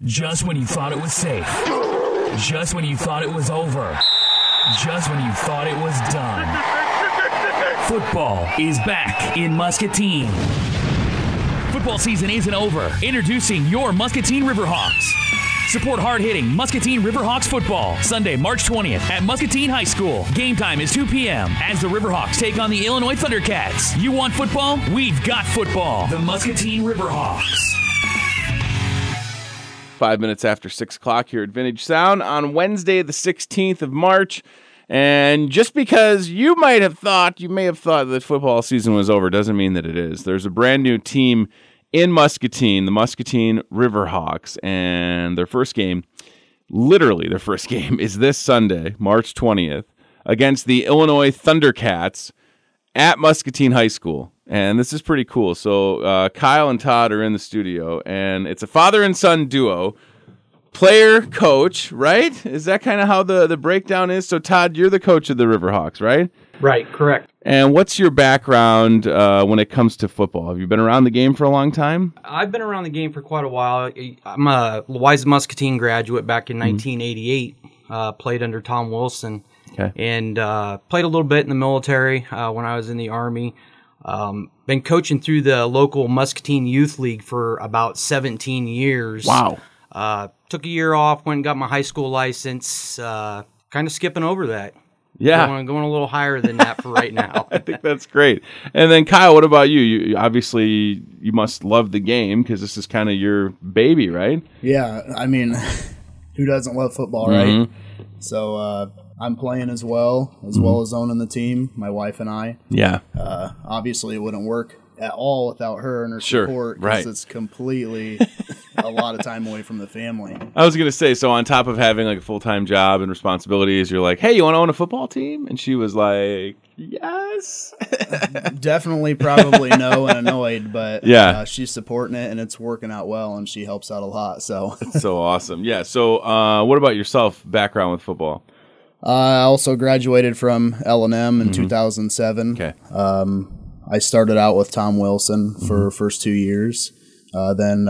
Just when you thought it was safe. Just when you thought it was over. Just when you thought it was done. Football is back in Muscatine. Football season isn't over. Introducing your Muscatine River Hawks. Support hard-hitting Muscatine River Hawks football Sunday, March 20th at Muscatine High School. Game time is 2 p.m. as the River Hawks take on the Illinois Thundercats. You want football? We've got football. The Muscatine River Hawks. 5 minutes after 6 o'clock here at Vintage Sound on Wednesday, the 16th of March. And just because you may have thought that football season was over doesn't mean that it is. There's a brand new team in Muscatine, the Muscatine River Hawks, and their first game, literally their first game, is this Sunday, March 20th, against the Illinois Thundercats at Muscatine High School. And this is pretty cool. So Kyle and Todd are in the studio, and it's a father and son duo, player, coach, right? Is that kind of how the breakdown is? So Todd, you're the coach of the River Hawks, right? Right, correct. And what's your background when it comes to football? Have you been around the game for a long time? I've been around the game for quite a while. I'm a Wise Muscatine graduate back in 1988. Played under Tom Wilson. Okay. And played a little bit in the military when I was in the Army. Been coaching through the local Muscatine Youth League for about 17 years. Wow. Took a year off, went and got my high school license. Kind of skipping over that. Yeah. Going a little higher than that for right now. I think that's great. And then, Kyle, what about you? You obviously, you must love the game because this is kind of your baby, right? Yeah, I mean, who doesn't love football, right? So I'm playing as well as owning the team, my wife and I. Yeah. Obviously, it wouldn't work at all without her and her support because it's completely a lot of time away from the family. I was going to say, so on top of having like a full-time job and responsibilities, you're like, hey, you want to own a football team? And she was like, yes. Definitely probably no and annoyed, but yeah, she's supporting it and it's working out well and she helps out a lot. So it's so awesome. Yeah. So what about yourself, background with football? I also graduated from L&M in 2007. Okay. I started out with Tom Wilson for the first 2 years. Then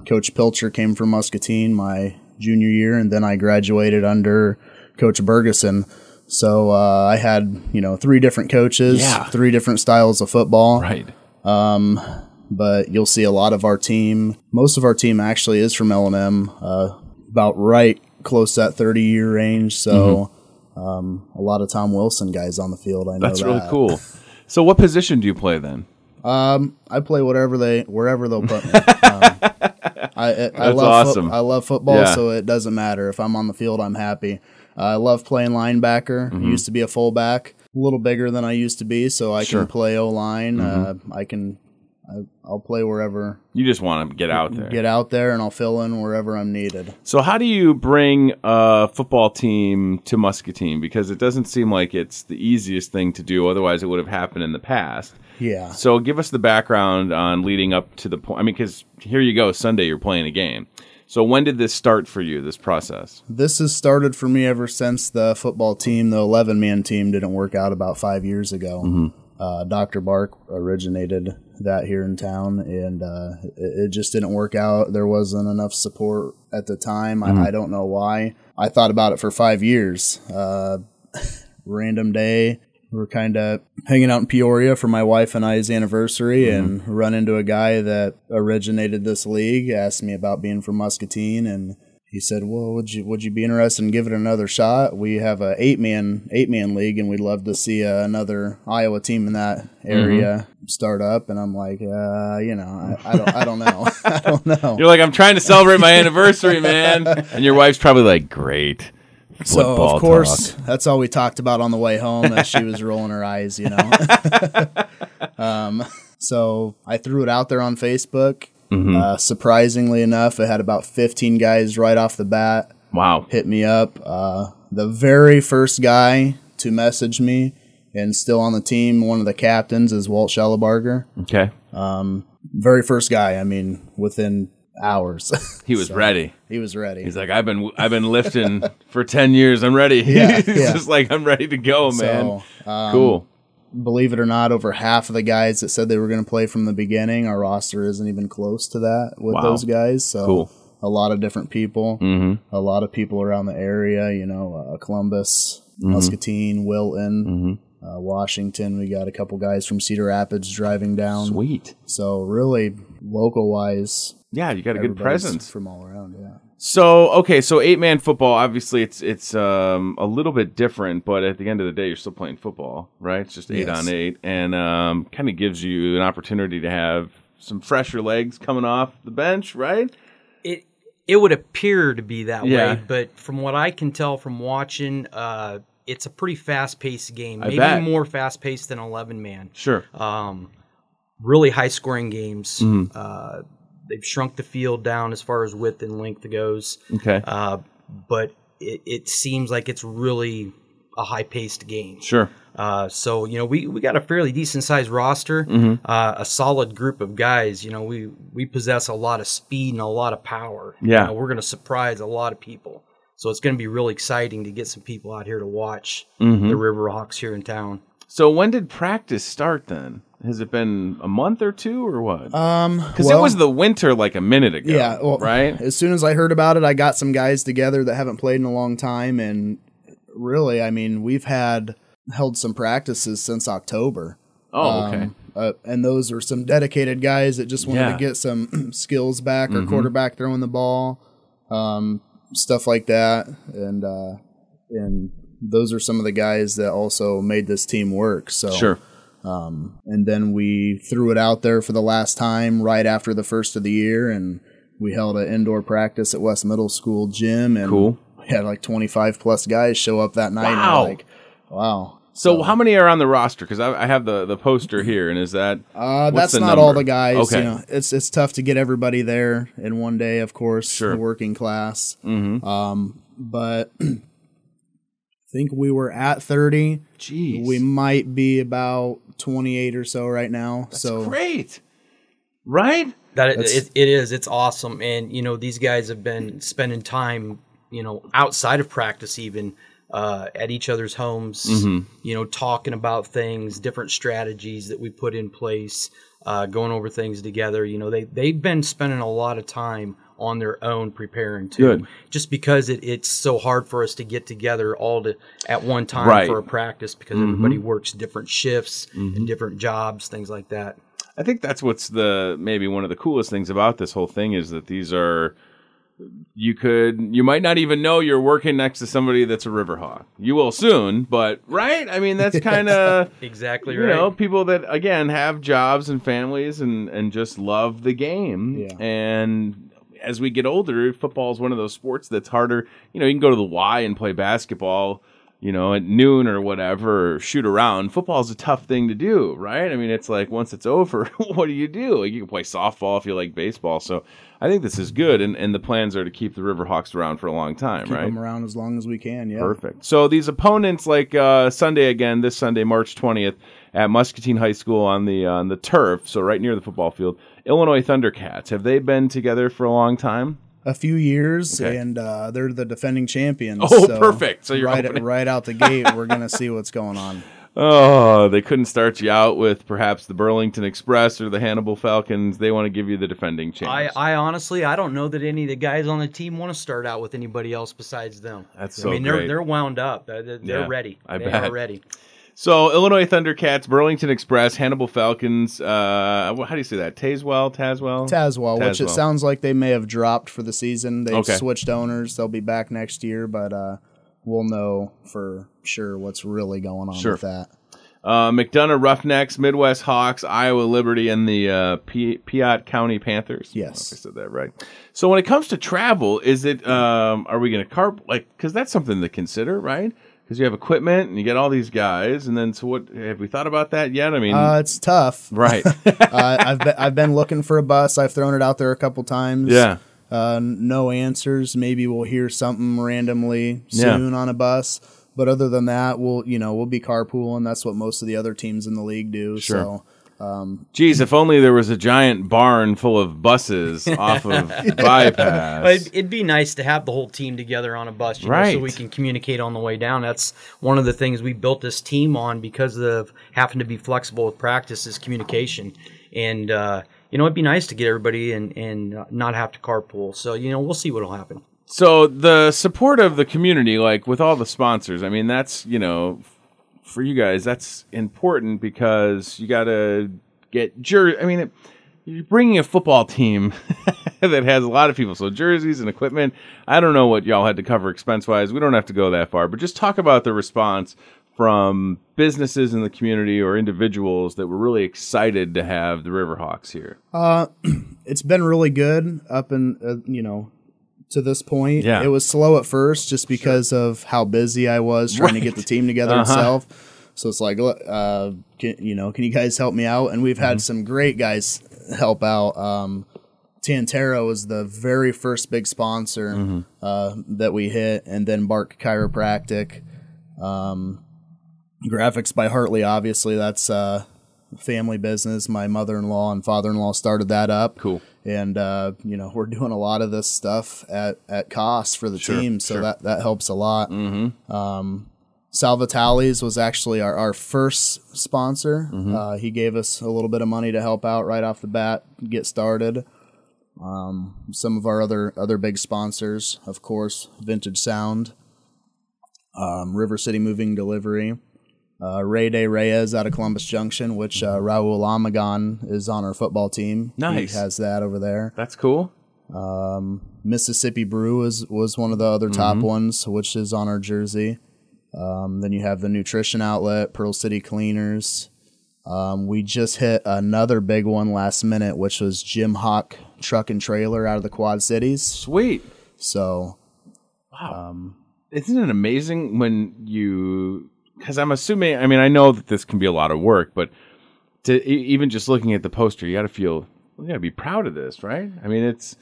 Coach Pilcher came from Muscatine my junior year, and then I graduated under Coach Bergeson. So I had, 3 different coaches, 3 different styles of football. Right. But you'll see a lot of our team. Most of our team actually is from L&M, about right close to that 30-year range. So a lot of Tom Wilson guys on the field. I know that's really cool. So what position do you play then? I play wherever they'll put me. I love awesome. I love football, so it doesn't matter. If I'm on the field, I'm happy. I love playing linebacker. I used to be a fullback, a little bigger than I used to be, so I can play O-line. I'll play wherever. You just want to get out there. Get out there, and I'll fill in wherever I'm needed. So how do you bring a football team to Muscatine? Because it doesn't seem like it's the easiest thing to do. Otherwise, it would have happened in the past. Yeah. So give us the background on leading up to the point. I mean, because here you go, Sunday you're playing a game. So when did this start for you, this process? This has started for me ever since the football team, the 11-man team, didn't work out about 5 years ago. Dr. Bark originated that here in town, and it just didn't work out. There wasn't enough support at the time. I don't know why. I thought about it for 5 years. Random day, we're kind of hanging out in Peoria for my wife and I's anniversary and run into a guy that originated this league, asked me about being from Muscatine, and he said, well, would you be interested in giving it another shot? We have a 8-man league, and we'd love to see another Iowa team in that area start up. And I'm like, I don't know. I don't know. You're like, I'm trying to celebrate my anniversary, man. And your wife's probably like, great. So, of course, that's all we talked about on the way home as she was rolling her eyes, So I threw it out there on Facebook. Surprisingly enough, it had about 15 guys right off the bat. Wow. Hit me up. The very first guy to message me and still on the team, one of the captains, is Walt Schellebarger. Okay. Very first guy, I mean, within hours. He was ready. He was ready. He's like, I've been lifting for 10 years. I'm ready. Yeah, He's just like, I'm ready to go, man. Cool. Believe it or not, over half of the guys that said they were going to play from the beginning, our roster isn't even close to that with those guys. So cool. a lot of different people, a lot of people around the area, Columbus, Muscatine, Wilton, Washington. We got a couple guys from Cedar Rapids driving down. Sweet. So really, local-wise, yeah, you got a good presence from all around. Yeah. So 8-man football. Obviously, it's a little bit different, but at the end of the day, you're still playing football, right? It's just 8 on 8, and kind of gives you an opportunity to have some fresher legs coming off the bench, right? It would appear to be that Yeah. way, but from what I can tell from watching, it's a pretty fast-paced game. I Maybe bet. more fast-paced than 11-man. Sure. Really high-scoring games. They've shrunk the field down as far as width and length goes. Okay. But it seems like it's really a high-paced game. Sure. So, we got a fairly decent-sized roster, a solid group of guys. We possess a lot of speed and a lot of power. Yeah. We're going to surprise a lot of people. So it's going to be really exciting to get some people out here to watch Mm-hmm. the River Hawks here in town. So when did practice start then? Has it been a month or two or what? Because it Well, was the winter like a minute ago, yeah, well, right? As soon as I heard about it, I got some guys together that haven't played in a long time, and really, I mean, we've held some practices since October. Oh, okay. And those are some dedicated guys that just wanted Yeah. to get some skills back, or quarterback throwing the ball, stuff like that, and those are some of the guys that also made this team work. So Sure. and then we threw it out there for the last time right after the first of the year, and we held an indoor practice at West Middle School gym, and Cool. we had like 25 plus guys show up that night. Wow. And wow. So how many are on the roster? Because I have the poster here, and is that what's That's the not number? all the guys. Okay. It's tough to get everybody there in one day, of course, Sure. the working class. Mm-hmm. But I think we were at 30. Jeez. We might be about 28 or so right now. That's so great. Right? It is. It's awesome. And, these guys have been spending time, outside of practice even, at each other's homes, talking about things, different strategies that we put in place, going over things together. They've been spending a lot of time on their own preparing too. Good. Just because it's so hard for us to get together all at one time Right. for a practice, because everybody works different shifts and different jobs, things like that. I think that's what's maybe one of the coolest things about this whole thing is that these are you might not even know you're working next to somebody that's a Riverhawk. You will soon, but right? I mean, that's kind of Exactly right. people that again have jobs and families and just love the game. Yeah. And as we get older, football is one of those sports that's harder. You can go to the Y and play basketball, at noon or whatever, or shoot around. Football is a tough thing to do, right? I mean, it's like once it's over, what do? You can play softball if you like baseball. So I think this is good, and the plans are to keep the Riverhawks around for a long time, keep right? them around as long as we can. Yeah. Perfect. So these opponents, like this Sunday, March 20th, at Muscatine High School on the turf, so right near the football field, Illinois Thundercats. Have they been together for a long time? A few years, Okay. and they're the defending champions. Oh, perfect. So you're right out the gate. We're gonna see what's going on. Oh, they couldn't start you out with perhaps the Burlington Express or the Hannibal Falcons. They want to give you the defending champs. I honestly, I don't know that any of the guys on the team want to start out with anybody else besides them. That's so great. They're wound up. They're Yeah, ready. I They bet. are ready. So Illinois Thundercats, Burlington Express, Hannibal Falcons. How do you say that? Tazewell, which it sounds like they may have dropped for the season. They've Okay. switched owners. They'll be back next year, but we'll know for sure what's really going on with that. McDonough Roughnecks, Midwest Hawks, Iowa Liberty, and the Piatt County Panthers. Yes. I don't know if I said that right. So when it comes to travel, is it are we going to because that's something to consider, right? Because you have equipment and you get all these guys, and then so what? Have we thought about that yet? I mean, It's tough. right? I've been looking for a bus. I've thrown it out there a couple times. Yeah. No answers. Maybe we'll hear something randomly soon on a bus. But other than that, we'll be carpooling. That's what most of the other teams in the league do. Sure. So, Geez, if only there was a giant barn full of buses off of Bypass. But it'd be nice to have the whole team together on a bus, Right. so we can communicate on the way down. That's one of the things we built this team on because of having to be flexible with practice is communication. And it'd be nice to get everybody and not have to carpool. So, we'll see what'll happen. So the support of the community, like with all the sponsors, I mean, that's, for you guys, that's important because you got to get jerseys. I mean, you're bringing a football team that has a lot of people. So jerseys and equipment, I don't know what y'all had to cover expense-wise. We don't have to go that far. But just talk about the response from businesses in the community or individuals that were really excited to have the Riverhawks here. It's been really good up in, to this point. Yeah. It was slow at first just because of how busy I was trying to get the team together itself. So it's like, can you guys help me out? And we've had some great guys help out. Tantera was the very first big sponsor that we hit, and then Bark Chiropractic. Graphics by Hartley, obviously, that's family business. My mother-in-law and father-in-law started that up. Cool. And, we're doing a lot of this stuff at cost for the team, so that helps a lot. Salvatales was actually our first sponsor. He gave us a little bit of money to help out right off the bat, get started. Some of our other big sponsors, of course, Vintage Sound, River City Moving Delivery, Ray Day Reyes out of Columbus Junction, which Raul Amagan is on our football team. Nice. He has that over there. That's cool. Mississippi Brew was one of the other top ones, which is on our jersey. Then you have the nutrition outlet, Pearl City Cleaners. We just hit another big one last minute, which was Jim Hawk Truck and Trailer out of the Quad Cities. Sweet. So, wow. Isn't it amazing when you... Because I'm assuming, I mean, I know that this can be a lot of work, but even just looking at the poster, you got to be proud of this, right? I mean, it's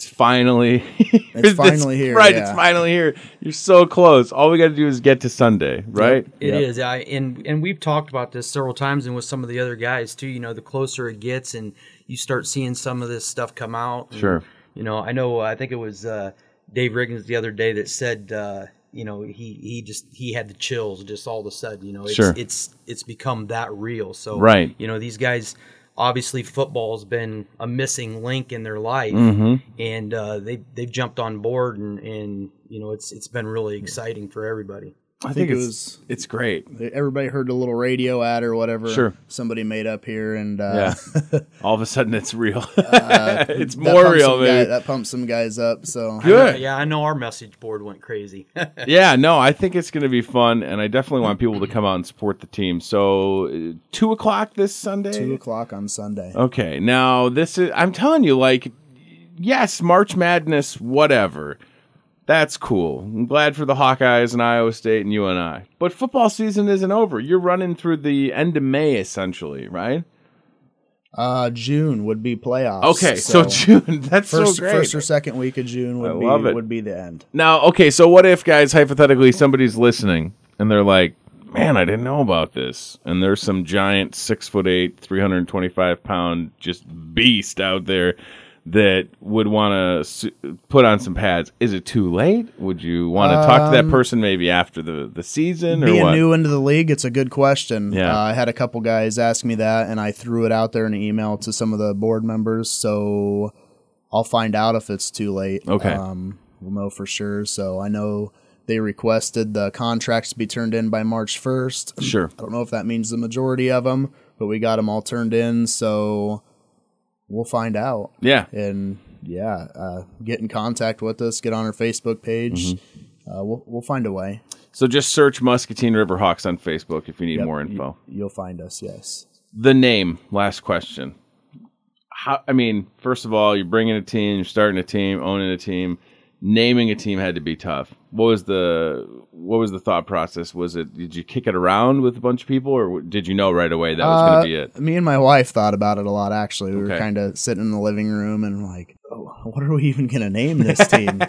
finally... It's finally here. Right, yeah. It's finally here. You're so close. All we got to do is get to Sunday, right? It is. And we've talked about this several times, and with some of the other guys, too. The closer it gets and you start seeing some of this stuff come out. And, sure. I think it was Dave Riggins the other day that said... he had the chills just all of a sudden. It's become that real. So right. These guys, obviously football's been a missing link in their life, and they've jumped on board, and it's been really exciting for everybody. I think it's great. Everybody heard a little radio ad or whatever somebody made up here, and all of a sudden it's real. It's more real, man. That pumps some guys up. So good. I know our message board went crazy. I think it's going to be fun, and I definitely want people to come out and support the team. So 2:00 this Sunday. 2:00 on Sunday. Okay, now I'm telling you, yes, March Madness, whatever. That's cool. I'm glad for the Hawkeyes and Iowa State and UNI. But football season isn't over. You're running through the end of May, essentially, right? June would be playoffs. Okay, so June. That's so great. First or second week of June would be the end. Now, okay, so what if, guys, hypothetically, somebody's listening and they're like, man, I didn't know about this. And there's some giant 6'8", 325-pound just beast out there that would want to put on some pads. Is it too late? Would you want to talk to that person maybe after the season? Or being what? new into the league, it's a good question. Yeah. I had a couple guys ask me that, and I threw it out there in an email to some of the board members, so I'll find out if it's too late. Okay. We'll know for sure. So I know they requested the contracts to be turned in by March 1st. Sure. I don't know if that means the majority of them, but we got them all turned in, so... We'll find out. Yeah. And get in contact with us, get on our Facebook page. We'll find a way. So just search Muscatine River Hawks on Facebook if you need more info. You'll find us, yes. The name, last question. First of all, you're bringing a team, you're starting a team, owning a team. Naming a team had to be tough. What was the thought process? Did you kick it around with a bunch of people, or did you know right away that was going to be it? Me and my wife thought about it a lot, actually. We were kind of sitting in the living room and like, what are we even going to name this team?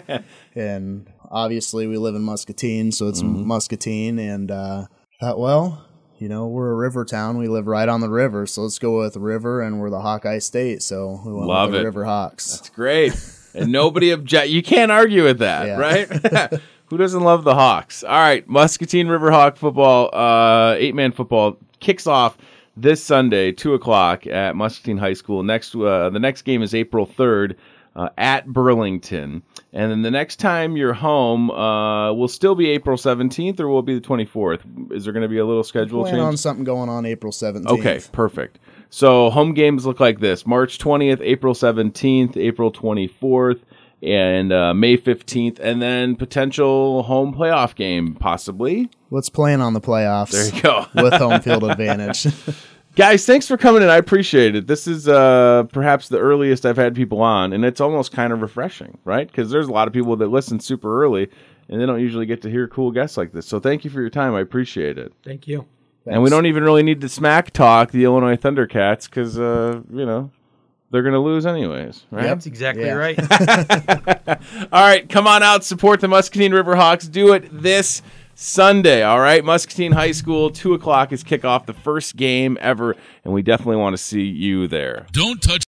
And obviously we live in Muscatine, so it's Muscatine, and thought, we're a river town. We live right on the river, so let's go with river, and we're the Hawkeye State, so we went with the River Hawks. That's great. And nobody you can't argue with that, right? Who doesn't love the Hawks? All right, Muscatine River Hawk football, 8-man football kicks off this Sunday, 2 o'clock at Muscatine High School. The next game is April 3rd at Burlington. And then the next time you're home will still be April 17th, or will it be the 24th? Is there going to be a little schedule change? On something going on April 17th. Okay, perfect. So home games look like this: March 20th, April 17th, April 24th, and May 15th, and then potential home playoff game, possibly. Let's plan on the playoffs. There you go. With home field advantage. Guys, thanks for coming in. I appreciate it. This is perhaps the earliest I've had people on, and it's almost kind of refreshing, right? Because there's a lot of people that listen super early, and they don't usually get to hear cool guests like this. So thank you for your time. I appreciate it. Thank you. Thanks. And we don't even really need to smack talk the Illinois Thundercats because, they're going to lose anyways, right? That's exactly right. All right, come on out, support the Muscatine River Hawks. Do it this Sunday, all right? Muscatine High School, 2 o'clock is kickoff, the first game ever, and we definitely want to see you there. Don't touch